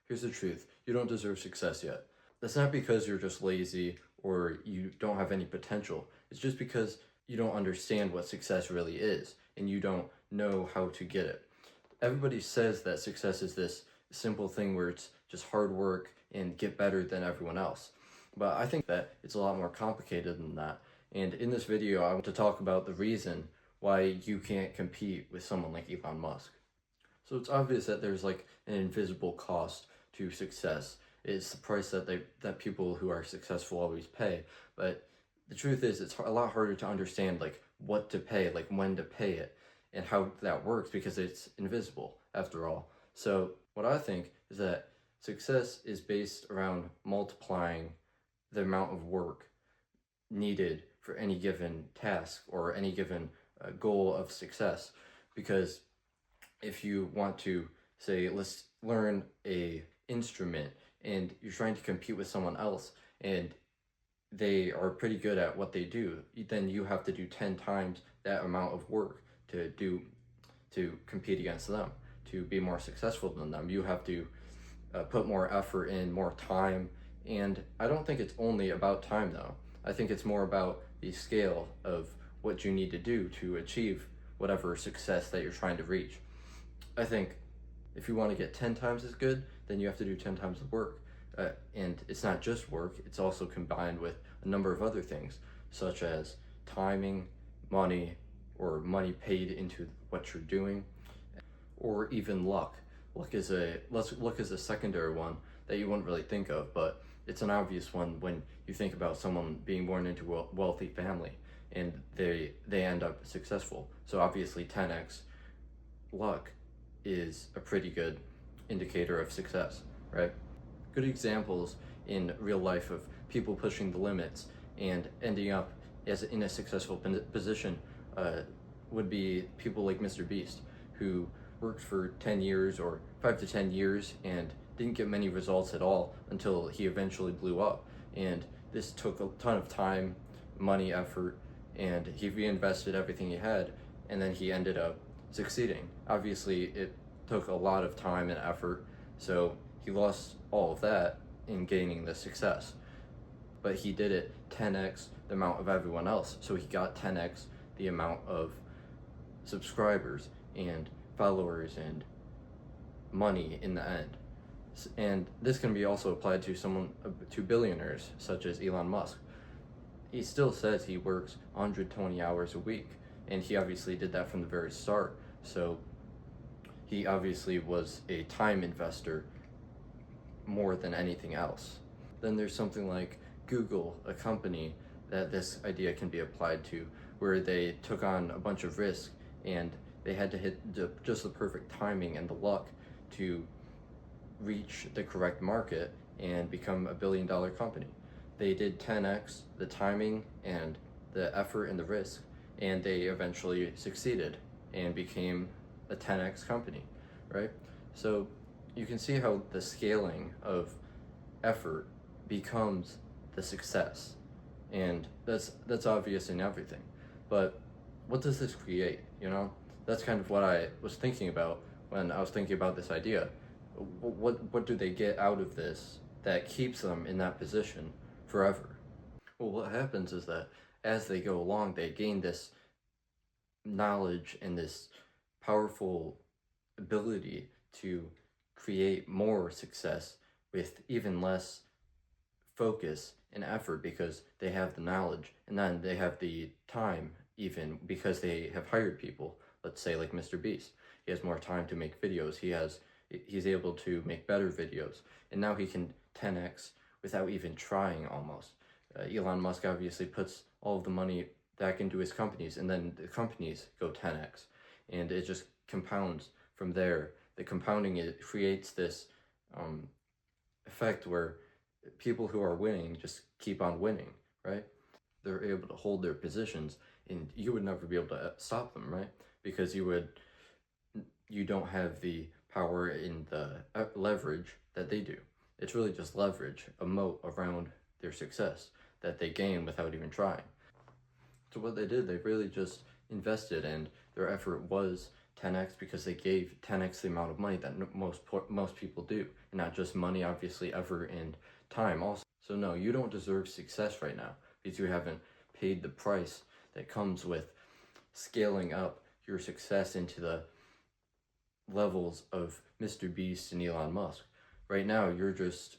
here's the truth. You don't deserve success yet. That's not because you're just lazy or you don't have any potential. It's just because you don't understand what success really is and you don't know how to get it. Everybody says that success is this simple thing where it's just hard work and get better than everyone else. But I think that it's a lot more complicated than that. And in this video, I want to talk about the reason why you can't compete with someone like Elon Musk. So it's obvious that there's like an invisible cost to success. It's the price that people who are successful always pay. But the truth is, it's a lot harder to understand like what to pay, like when to pay it, and how that works because it's invisible after all. So what I think is that success is based around multiplying the amount of work needed for any given task or any given goal of success. Because if you want to say, let's learn a instrument and you're trying to compete with someone else and they are pretty good at what they do, then you have to do 10 times that amount of work to compete against them, to be more successful than them. You have to put more effort in, more time. And I don't think it's only about time though. I think it's more about the scale of what you need to do to achieve whatever success that you're trying to reach. I think if you want to get 10 times as good, then you have to do 10 times the work. And it's not just work, it's also combined with a number of other things, such as timing, money, or money paid into what you're doing, or even luck. Luck is a secondary one that you wouldn't really think of, but it's an obvious one when you think about someone being born into a wealthy family and they end up successful. So obviously 10x luck is a pretty good indicator of success, right? Good examples in real life of people pushing the limits and ending up in a successful position would be people like Mr. Beast, who worked for 10 years or 5 to 10 years and didn't get many results at all until he eventually blew up. And this took a ton of time, money, effort, and he reinvested everything he had, and then he ended up succeeding. Obviously, it took a lot of time and effort, so he lost all of that in gaining the success. But he did it 10x the amount of everyone else, so he got 10x the amount of subscribers and followers and money in the end. And this can be also applied to billionaires such as Elon Musk. He still says he works 120 hours a week, and he obviously did that from the very start. So he obviously was a time investor more than anything else. Then there's something like Google, a company that this idea can be applied to, where they took on a bunch of risk and they had to hit just the perfect timing and the luck to reach the correct market and become a billion-dollar company. They did 10x the timing and the effort and the risk, and they eventually succeeded and became a 10x company, right? So you can see how the scaling of effort becomes the success, and that's obvious in everything. But what does this create? That's kind of what I was thinking about when I was thinking about this idea. What do they get out of this that keeps them in that position forever? Well, what happens is that as they go along, they gain this knowledge and this powerful ability to create more success with even less focus and effort because they have the knowledge, and then they have the time even because they have hired people. Let's say like Mr. Beast, he has more time to make videos. He's able to make better videos, and now he can 10x without even trying almost. Elon Musk obviously puts all of the money back into his companies, and then the companies go 10x, and it just compounds from there. The compounding, it creates this effect where people who are winning just keep on winning, right? They're able to hold their positions, and you would never be able to stop them, right? Because you don't have the power in the leverage that they do. It's really just leverage, a moat around their success that they gain without even trying. So what they did, they really just invested, and their effort was 10x because they gave 10x the amount of money that most people do, and not just money, obviously, ever, and time also. So no, you don't deserve success right now because you haven't paid the price that comes with scaling up your success into the levels of Mr. Beast and Elon Musk. Right now, you're just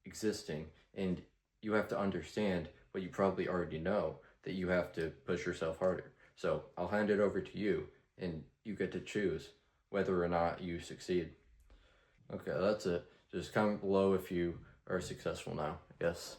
existing, and you have to understand what you probably already know, that you have to push yourself harder. So I'll hand it over to you, and you get to choose whether or not you succeed. Okay, that's it. Just comment below if you are successful now, I guess.